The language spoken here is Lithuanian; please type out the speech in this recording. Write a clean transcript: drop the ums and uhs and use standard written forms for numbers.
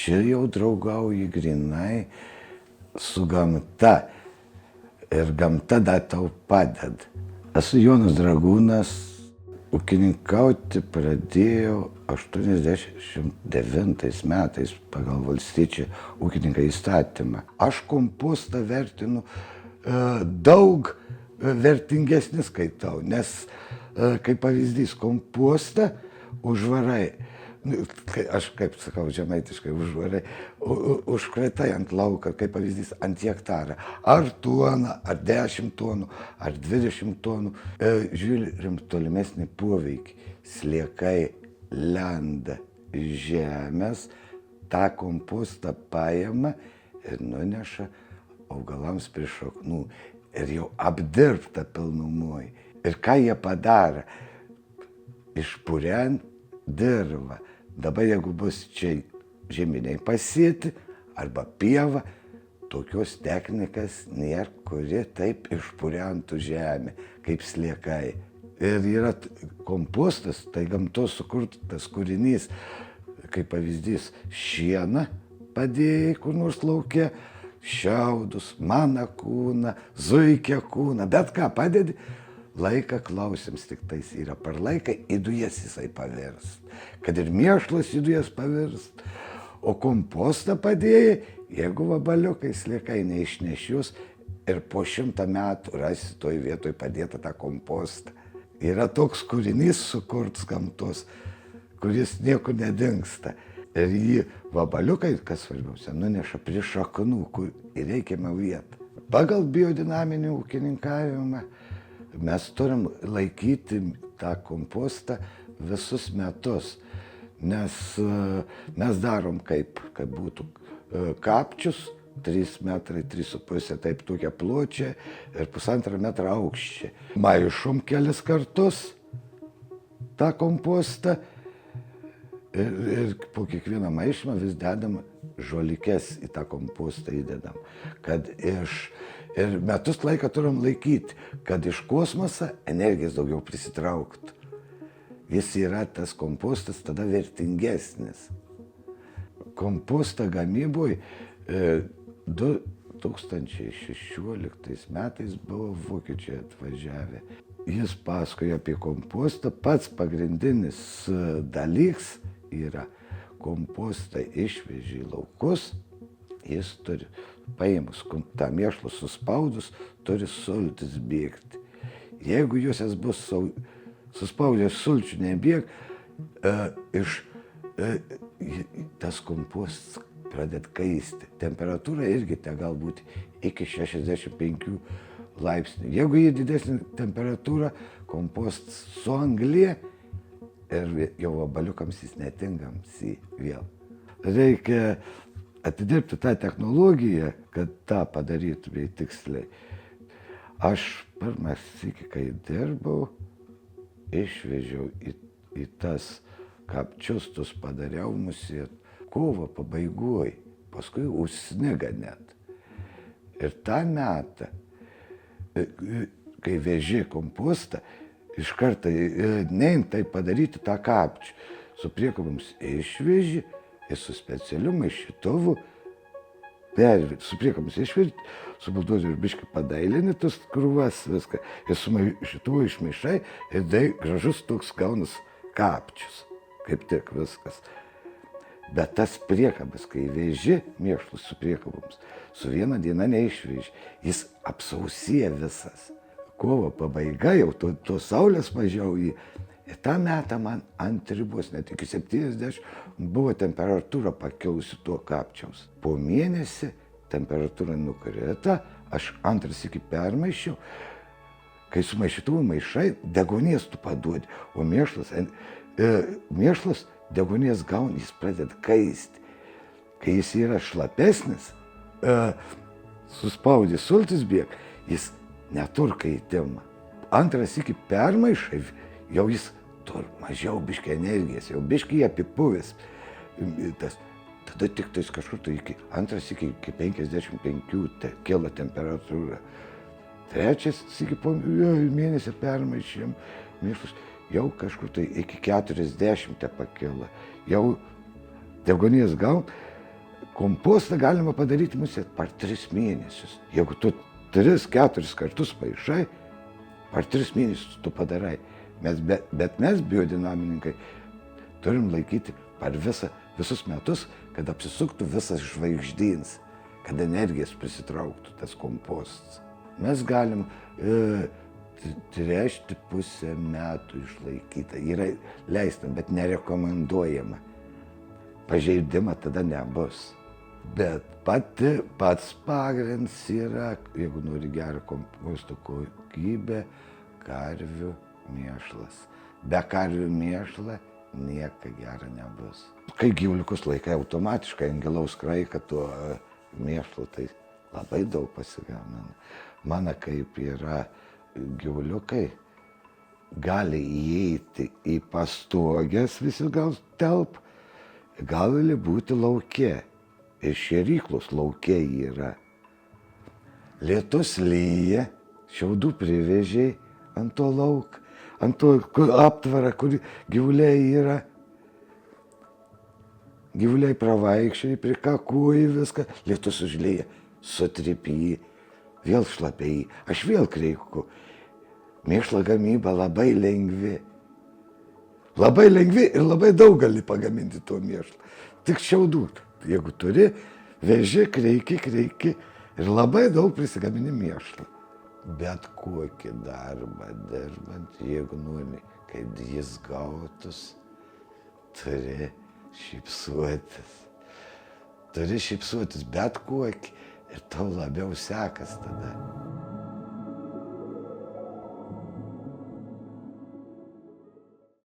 čia jau draugauji grinai su gamta ir gamta dar tau padeda. Esu Jonas Dragūnas, ūkininkauti pradėjau 89 metais pagal valstiečių ūkininką įstatymą. Aš kompostą vertinu daug vertingesnį skaitau, nes kaip pavyzdys kompostą užvarai, aš kaip sakau žemaitiškai užvarai, užkratai ant lauką, kaip pavyzdys ant hektarą, ar toną, ar 10 tonų, ar 20 tonų. Žiūrim tolimesnį poveikį. Sliekai lenda žemės, tą kompostą paima ir nuneša augalams prie šaknų. Ir jau apdirbta pilnumoj. Ir ką jie padarė? Išpurent dirvą. Dabar jeigu bus čia žeminiai pasėti arba pieva, tokios technikas nėra, kuri taip išpurentų žemę, kaip sliekai. Ir yra kompostas, tai gamtos sukurtas kūrinys, kaip pavyzdys, šieną padėjai kur nors lauke, šiaudus, maną kūną, zuikio kūną, bet ką padedi, laiką klausims tik tais yra per laiką į dujas jisai pavirst. Kad ir mėšlas į dujas pavirst, o kompostą padėjai, jeigu vabaliukai sliekai neišnešius ir po 100 metų rasi toj vietoj padėtą tą kompostą. Yra toks kūrinys sukurtas gamtos, kuris niekur nedingsta. Ir jį vabaliukai, kas svarbiausia, nuneša prie šaknų, kur į reikiamą vietą. Pagal biodinaminį ūkininkavimą mes turim laikyti tą kompostą visus metus, nes mes darom kaip būtų kapčius, 3 metrai, 3,5 taip tokia pločia ir 1,5 metro aukščia. Maišom kelis kartus tą kompostą ir po kiekvieną maišymą vis dedam žolikes į tą kompostą įdedam. Ir metus laiką turim laikyti, kad iš kosmoso energijos daugiau prisitrauktų. Jis yra tas kompostas tada vertingesnis. Kompostą gamyboj 2016 metais buvo vokiečiai atvažiavę. Jis pasakojo apie kompostą. Pats pagrindinis dalykas yra kompostą išveži į laukus, jis turi paėmus tą mėšlą suspaudus, turi sultis bėgti. Jeigu jūs bus suspaudęs sulčių nebėg, tas kompostas pradeda kaisti. Temperatūra irgi te galbūt iki 65 laipsnių. Jeigu jį didesnė temperatūra, kompostas suanglėja ir jau vabaliukams jis netinkams vėl. Reikia atidirbti tą technologiją, kad tą padarytumėj tiksliai. Aš pirmą sykį, kai dirbau, išvežiau į tas kapčius, tus padariau musėt kovo pabaigoj, paskui užsniga net. Ir tą metą, kai veži kompostą, iš karto nein tai padaryti tą kapčių. Su priekabams išveži ir su specialiu maišytuvu su priekabams išveži, su buldozeriu biškį padailini tas krūvas viską ir su maišytuvu išmaišai ir tai gražus toks gaunas kapčius, kaip tik viskas. Bet tas priekabas, kai veži mėšlus su priekabams, su viena diena neišveži, jis apsausėja visas. Kovo pabaiga jau, to saulės mažiau į. Ir tą metą man ant ribos, net iki 70, buvo temperatūra pakilusi tuo kapčiaus. Po mėnesį temperatūra nukrita, aš antras iki permaišiau. Kai su maišytuvu maišai, degonės tu paduodi, o mėšlas degonės gauni, jis pradeda kaisti. Kai jis yra šlapesnis, suspaudė sultis bėg, jis neturka įtimą. Antras iki permaišai, jau jis turi mažiau biškį energijos, jau biškį apipuvęs. Tada tik tais kažkur tai antras iki 55 kilo temperatūra. Trečias iki po mėnesį permaišėm mėšlus, jau kažkur tai iki 40 pakilo. Jau degonės gaun, Kompostą galima padaryti musė per 3 mėnesius. Jeigu tu 3-4 kartus paišai, per 3 mėnesius tu padarai. Bet mes, biodinamininkai, turim laikyti per visus metus, kad apsisuktų visas žvaigždyns, kad energijas prisitrauktų tas kompostas. Mes galim tręšti pusę metų išlaikytą. Yra leista, bet nerekomenduojama. Pažeidimą tada nebus. Bet pats pagrindas yra, jeigu nori gerą komposto kokybę, karvių mėšlas. Be karvių mėšlo nieko gero nebus. Kai gyvuliukus laikai automatiškai angilaus kraiką tuo mėšlu, tai labai daug pasigamina. Mano kaip yra gyvuliukai, gali įeiti į pastogės, visi gal telp, gali būti lauke. Ir šėryklos lauke yra. Lietus lyja, šiaudų privežiai ant to lauk, ant to aptvarą, kur gyvuliai yra. Gyvuliai pravaikščiai, prikakuoja viską, lietus užlyja, sutripi jį, vėl šlapia jį, aš vėl kreiku. Mėšlo gamyba labai lengvi. Labai lengvi ir labai daug gali pagaminti to mėšlo. Tik šiaudų. Jeigu turi, veži, kreiki ir labai daug prisigamini mėšlo. Bet kokį darbą dirbant, jeigu nori, kad jis gautus, turi šypsuotis. Turi šypsuotis bet kokį ir tau labiau sekas tada.